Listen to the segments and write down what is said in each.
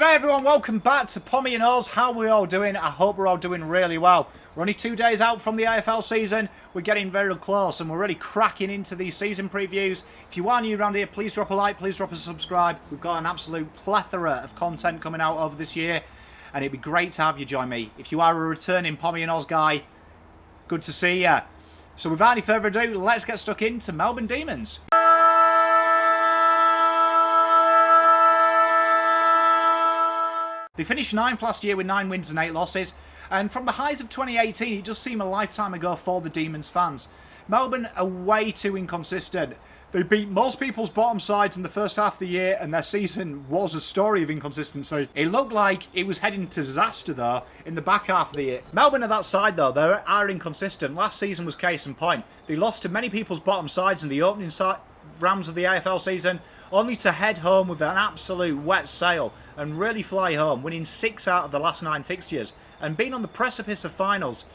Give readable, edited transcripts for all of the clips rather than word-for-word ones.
G'day everyone, welcome back to Pommyinoz. How are we all doing? I hope we're all doing really well. We're only 2 days out from the AFL season. We're getting very close and we're really cracking into these season previews. If you are new around here, please drop a like, please drop a subscribe. We've got an absolute plethora of content coming out over this year and it'd be great to have you join me. If you are a returning Pommyinoz guy, good to see ya. So without any further ado, let's get stuck into Melbourne Demons. They finished 9th last year with 9 wins and 8 losses, and from the highs of 2018 it does seem a lifetime ago for the Demons fans. Melbourne are way too inconsistent. They beat most people's bottom sides in the first half of the year and their season was a story of inconsistency. It looked like it was heading to disaster though in the back half of the year. Melbourne are that side though, they are inconsistent. Last season was case in point. They lost to many people's bottom sides in the opening rounds of the AFL season, only to head home with an absolute wet sail and really fly home, winning 6 out of the last 9 fixtures and being on the precipice of finals.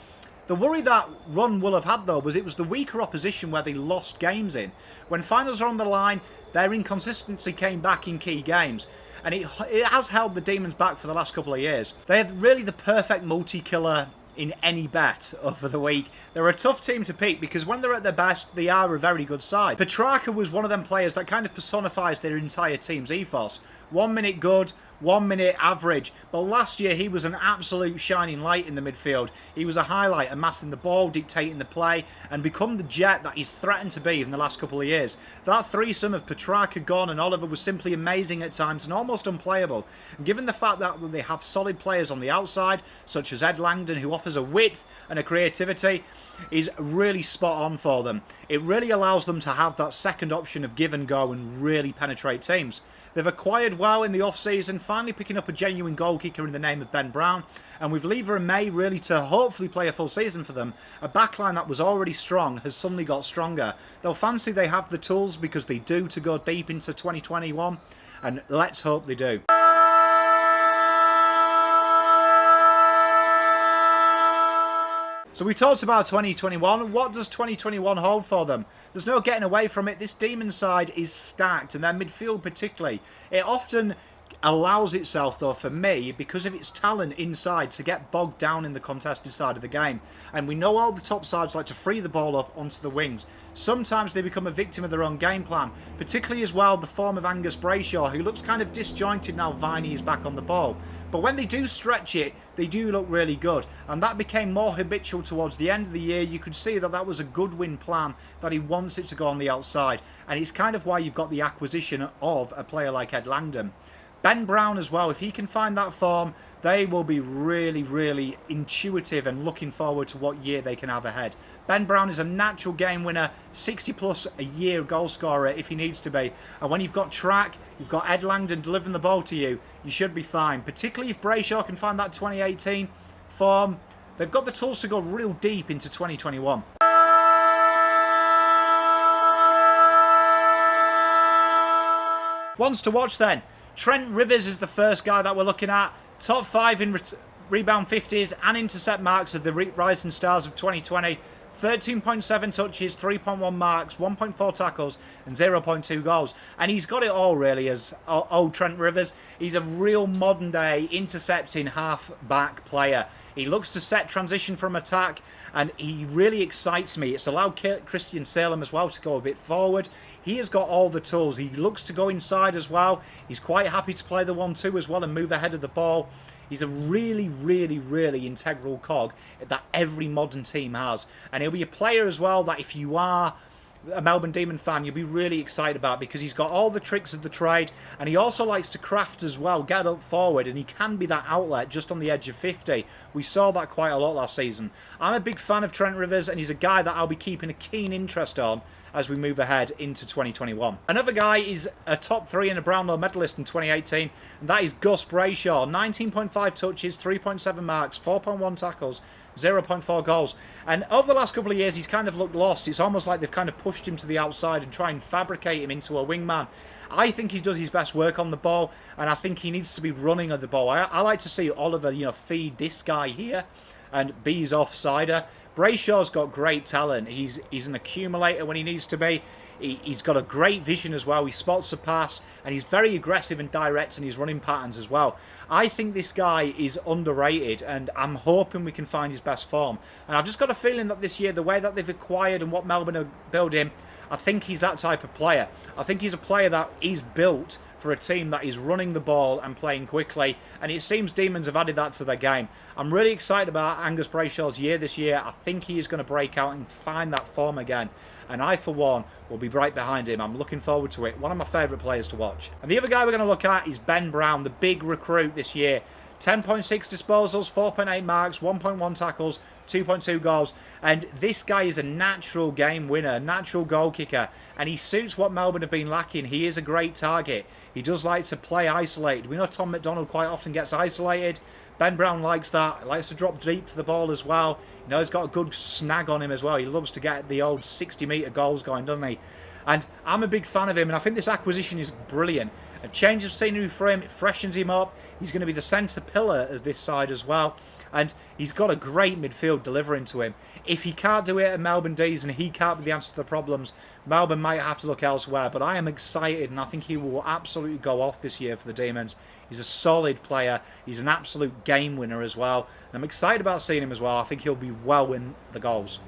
The worry that run will have had though was it was the weaker opposition where they lost games in. When finals are on the line, their inconsistency came back in key games, and it has held the Demons back for the last couple of years. They had really the perfect multi-killer in any bet over the week. They're a tough team to pick because when they're at their best, they are a very good side. Petrarca was one of them players that kind of personifies their entire team's ethos. 1 minute good, 1 minute average. But last year he was an absolute shining light in the midfield. He was a highlight, amassing the ball, dictating the play, and become the jet that he's threatened to be in the last couple of years. That threesome of Petrarca, Gon and Oliver was simply amazing at times and almost unplayable. And given the fact that they have solid players on the outside, such as Ed Langdon, who offers a width and a creativity, is really spot on for them. It really allows them to have that second option of give and go and really penetrate teams. They've acquired well in the off-season, finally picking up a genuine goal kicker in the name of Ben Brown, and with Lever and May really to hopefully play a full season for them, a backline that was already strong has suddenly got stronger. They'll fancy they have the tools because they do to go deep into 2021, and let's hope they do. So we talked about 2021. What does 2021 hold for them? There's no getting away from it. This Demon side is stacked, and their midfield particularly. It often allows itself, though, for me, because of its talent inside, to get bogged down in the contested side of the game. And we know all the top sides like to free the ball up onto the wings. Sometimes they become a victim of their own game plan, particularly as well the form of Gus Brayshaw, who looks kind of disjointed now Viney is back on the ball. But when they do stretch it, they do look really good. And that became more habitual towards the end of the year. You could see that that was a good win plan, that he wants it to go on the outside. And it's kind of why you've got the acquisition of a player like Ed Langdon. Ben Brown as well, if he can find that form, they will be really intuitive and looking forward to what year they can have ahead. Ben Brown is a natural game winner, 60 plus a year goal scorer if he needs to be. And when you've got track, you've got Ed Langdon delivering the ball to you, you should be fine. Particularly if Brayshaw can find that 2018 form, they've got the tools to go real deep into 2021. Ones to watch then. Trent Rivers is the first guy that we're looking at. Top 5 in rebound 50s and intercept marks of the rising stars of 2020. 13.7 touches, 3.1 marks, 1.4 tackles and 0.2 goals. And he's got it all really as old Trent Rivers. He's a real modern day intercepting half-back player. He looks to set transition from attack and he really excites me. It's allowed Christian Salem as well to go a bit forward. He has got all the tools. He looks to go inside as well. He's quite happy to play the 1-2 as well and move ahead of the ball. He's a really integral cog that every modern team has. And he'll be a player as well that if you are a Melbourne Demon fan, you'll be really excited about because he's got all the tricks of the trade and he also likes to craft as well, get up forward, and he can be that outlet just on the edge of 50. We saw that quite a lot last season. I'm a big fan of Trent Rivers and he's a guy that I'll be keeping a keen interest on as we move ahead into 2021. Another guy is a top 3 and a Brownlow medalist in 2018, and that is Gus Brayshaw. 19.5 touches, 3.7 marks, 4.1 tackles, 0.4 goals. And over the last couple of years, he's kind of looked lost. It's almost like they've kind of pushed him to the outside and try and fabricate him into a wingman. I think he does his best work on the ball, and I think he needs to be running at the ball. I like to see Oliver, feed this guy here and be his offsider. Brayshaw's got great talent. He's an accumulator when he needs to be. He's got a great vision as well. He spots the pass, and he's very aggressive and direct in his running patterns as well. I think this guy is underrated, and I'm hoping we can find his best form. And I've just got a feeling that this year, the way that they've acquired and what Melbourne are building, I think he's that type of player. I think he's a player that is built for a team that is running the ball and playing quickly, and it seems Demons have added that to their game. I'm really excited about Gus Brayshaw's year this year. I think he is going to break out and find that form again, and I, for one, will be right behind him. I'm looking forward to it. One of my favourite players to watch. And the other guy we're going to look at is Ben Brown, the big recruit this year. 10.6 disposals, 4.8 marks, 1.1 tackles, 2.2 goals. And this guy is a natural game winner, natural goal kicker. And he suits what Melbourne have been lacking. He is a great target. He does like to play isolated. We know Tom McDonald quite often gets isolated. Ben Brown likes that. He likes to drop deep for the ball as well. You know, he's got a good snag on him as well. He loves to get the old 60-metre goals going, doesn't he? And I'm a big fan of him, and I think this acquisition is brilliant. A change of scenery for him, it freshens him up. He's going to be the centre pillar of this side as well. And he's got a great midfield delivering to him. If he can't do it at Melbourne D's and he can't be the answer to the problems, Melbourne might have to look elsewhere. But I am excited, and I think he will absolutely go off this year for the Demons. He's a solid player. He's an absolute game winner as well. And I'm excited about seeing him as well. I think he'll be well in the goals.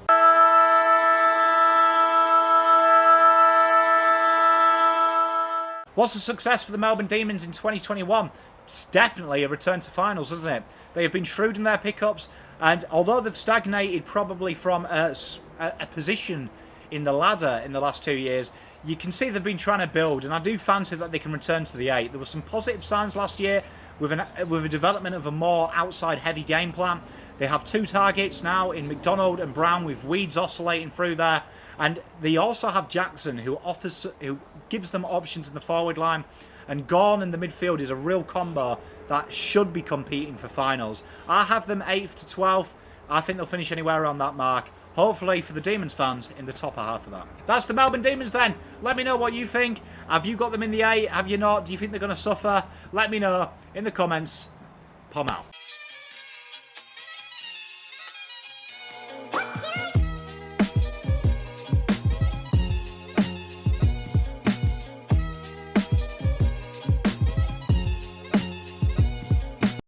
What's the success for the Melbourne Demons in 2021? It's definitely a return to finals, isn't it? They have been shrewd in their pickups, and although they've stagnated probably from a position in the ladder in the last 2 years, you can see they've been trying to build, and I do fancy that they can return to the 8. There were some positive signs last year with a development of a more outside-heavy game plan. They have 2 targets now in McDonald and Brown, with Weeds oscillating through there, and they also have Jackson, who gives them options in the forward line. And Gorn in the midfield is a real combo that should be competing for finals. I have them 8th to 12th. I think they'll finish anywhere around that mark. Hopefully for the Demons fans in the top half of that. That's the Melbourne Demons then. Let me know what you think. Have you got them in the 8? Have you not? Do you think they're going to suffer? Let me know in the comments. Pom out.